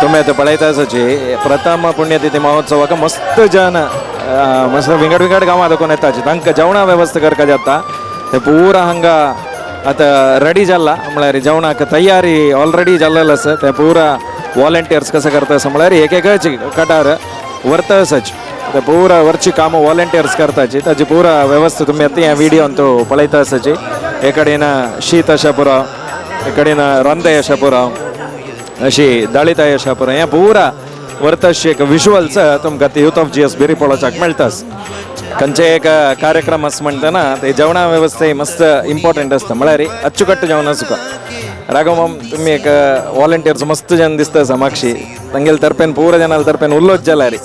तुम्ही आता पळयतासची प्रथम पुण्यतिथी महोत्सवाक मस्त जन मस्त विंगड विंगड गांवां दाखोवन येताची तांकां जेवणा वेवस्था करपाक जाता ते पुरा हांगा आता रेडी जाल्ला म्हळ्यार जेवणाक तयारी ऑलरेडी जाल्लेलो आसा ते पुरा वॉलंटियर्स कसं करता असं म्हळ्यार एक एकच कटार व्हरता आसाची ते पुरा वरची कामां वॉलंटियर्स करताची ताची पुरा वेवस्था तुम्ही आता ह्या व्हिडिओन तो पळयता आसाची हे कडेन शीत अशा पुरो हे कडेन रांदय अशा पुरो अशी दाळीताय अशा पुरो हें पुरा व्हरता अशी एक विज्युअल्स तुमकां ती यूथ ऑफ GS बिरी पळोवपाक मेळटाच खंयचे एक कार्यक्रम आसा म्हणटना ते जेवणा वेवस्था मस्त इम्पॉर्टंट आसता म्हळ्यार अच्चुकट्ट जेवण आसुका राघवम तुम्ही एक वॉलंटियर्स मस्त जन दिसता आसा म्हाकशी तांगेले तर्फेन पुरा जनाल तर्फेन उल्लोच जाला रे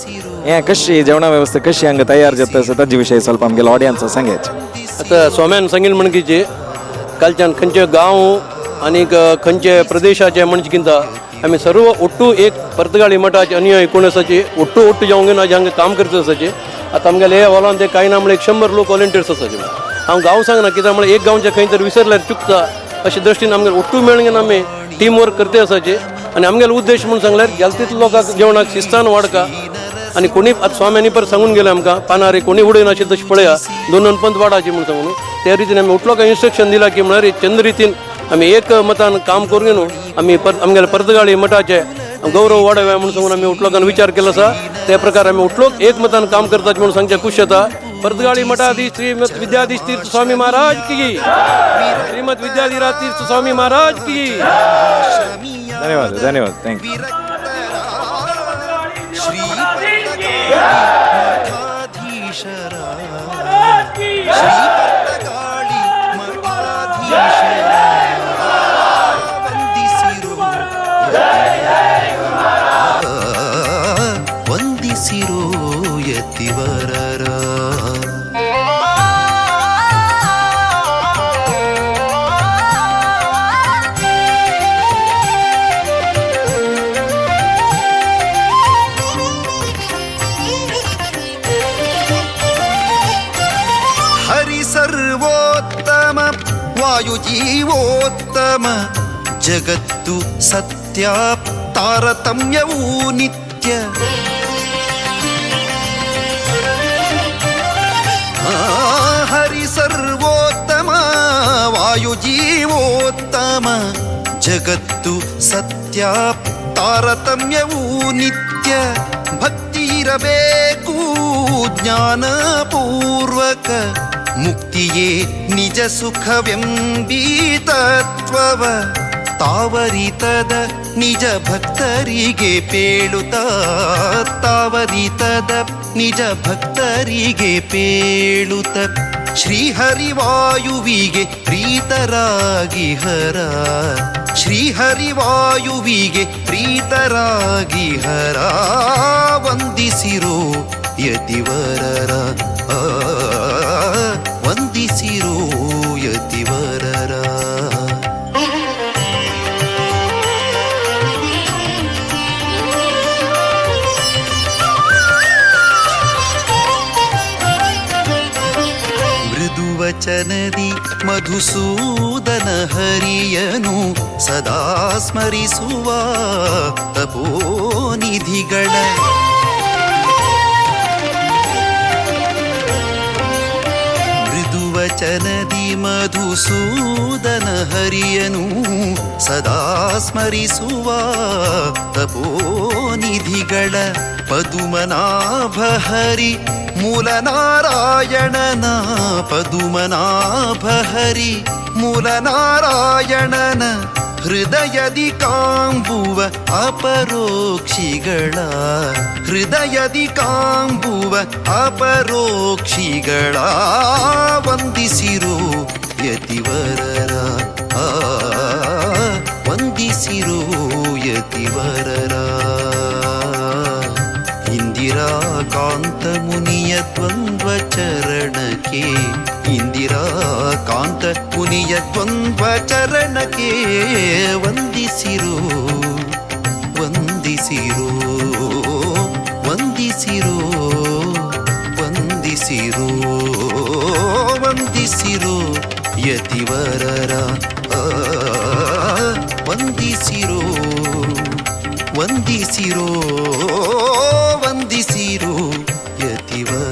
हें कशी जेवणा वेवस्था कशी हांगा तयार जाता आसा ताजे विशयी ಸ್ವಲ್ಪ आमगेल्या ऑडियन्स सांगायचे आता सोम्यान सांगील म्हणकीचे कालच्यान खंयचे गांव आनी खंयचे प्रदेशाचे म्हणचे आमी सर्व ओट्टू एक पर्तगाळी मठाचे अन्य 19 ओट्टू जावंक घेवन आज हांगा काम करता आसाचे आता आमगेले हे हॉलान ते कांय ना म्हळ्यार 100 लोक वॉलंटियर्स आसाचे हांव गांव सांगना कित्याक म्हळ्यार एक गांवचे खंय तर विसरल्यार चुकता अशे दृश्टीन आमगे ओट्टू मेळून घेवन आमी टीम वर्क करते आसाचे आनी आमगेलो उद्देश म्हणून सांगल्यार गेल्या तितल्या लोकांक जेवणाक शिस्तान वाडका आनी कोणी आतां स्वाम्यांनी पर सांगून गेले आमकां पानारे कोणी उडयना अशें तशें पळया 2 पंत वाडाची म्हणून सांगून त्या रितीन आमी उठलोकांक इन्स्ट्रक्शन दिला की म्हळ्यार चंद रितीन आमी एक मतान काम करून न्हू आमी आमगेल्या पर्तगाळी मठाचे गौरव वाडव्या म्हणून सांगून आमी उठलोकांन विचार केलो आसा त्या प्रकार आमी उठलोक एक मतान काम करतात म्हणून सांगचे खुश जाता पर्तगाळी मठाधीश श्रीमत विद्याधीश तीर्थ स्वामी महाराज की श्रीमत विद्याधीराज तीर्थ स्वामी महाराज की धन्यवाद धन्यवाद थँक्यू ವಂದಿಸಿರೋ ಯತಿವರರ ಹರಿ ಸರ್ವೋತ್ತಮ ವಾಯು ಜೀವೋತ್ತಮ ಜಗತ್ತು ಸತ್ಯ ತಾರತಮ್ಯವೂ ನಿತ್ಯ ಹರಿ ಸರ್ವೋತ್ತಮ ವಾಯು ಜೀವೋತ್ತಮ ಜಗತ್ತು ಸತ್ಯ ತಾರತಮ್ಯವೂ ನಿತ್ಯ ಭಕ್ತಿ ಇರಬೇಕು ಜ್ಞಾನಪೂರ್ವಕ ಮುಕ್ತಿಯೇ ನಿಜ ಸುಖವೆಂಬೀ ತತ್ವವ ತಾವರಿತದ ನಿಜ ಭಕ್ತರಿಗೆ ಪೇಳುತ್ತ ತಾವರಿತದ ನಿಜ ಭಕ್ತರಿಗೆ ಪೇಳುತ್ತ ಶ್ರೀಹರಿವಾಯುವಿಗೆ ಪ್ರೀತರಾಗಿ ಹರ ಶ್ರೀಹರಿವಾಯುವಿಗೆ ಪ್ರೀತರಾಗಿ ಹರ ವಂದಿಸಿರೋ ಯತಿವರರ ವಂದಿಸಿರೋ ಯತಿವರರ ವಚನದಿ ಮಧುಸೂದನ ಹರಿಯನು ಸದಾ ಸ್ಮರಿಸುವ ತಪೋನಿಧಿಗಳ ಮೃದುವಚನದಿ ಮಧುಸೂದನ ಹರಿಯನು ಸದಾ ಸ್ಮರಿಸುವ ತಪೋನಿಧಿಗಳ ಪದುಮನಾಭ ಹರಿ ಮೂಲ ನಾರಾಯಣನ ಪದುಮನಾಭ ಹರಿ ಮೂಲ ನಾರಾಯಣನ ಹೃದಯದಿ ಕಾಂಬುವ ಅಪರೋಕ್ಷಿಗಳ ಹೃದಯದಿ ಕಾಂಬುವ ಅಪರೋಕ್ಷಿಗಳ ವಂದಿಸಿರೋ ಯತಿವರರ ವಂದಿಸಿರೋ ಯತಿವರರ ಇಂದಿರಾ ಕಾಂತ ಮುನಿಯ ದ್ವಂದ್ವ ಚರಣಕ್ಕೆ ಇಂದಿರಾ ಕಾಂತ ಮುನಿಯ ದ್ವಂದ್ವ ಚರಣಕ್ಕೆ ವಂದಿಸಿರೋ ವಂದಿಸಿರೋ ವಂದಿಸಿರೋ ವಂದಿಸಿರೋ ವಂದಿಸಿರೋ ಯತಿವರರ ವಂದಿಸಿರೋ ವಂದಿಸಿರೋ ವಂದಿಸಿರೋ ಯತಿವರ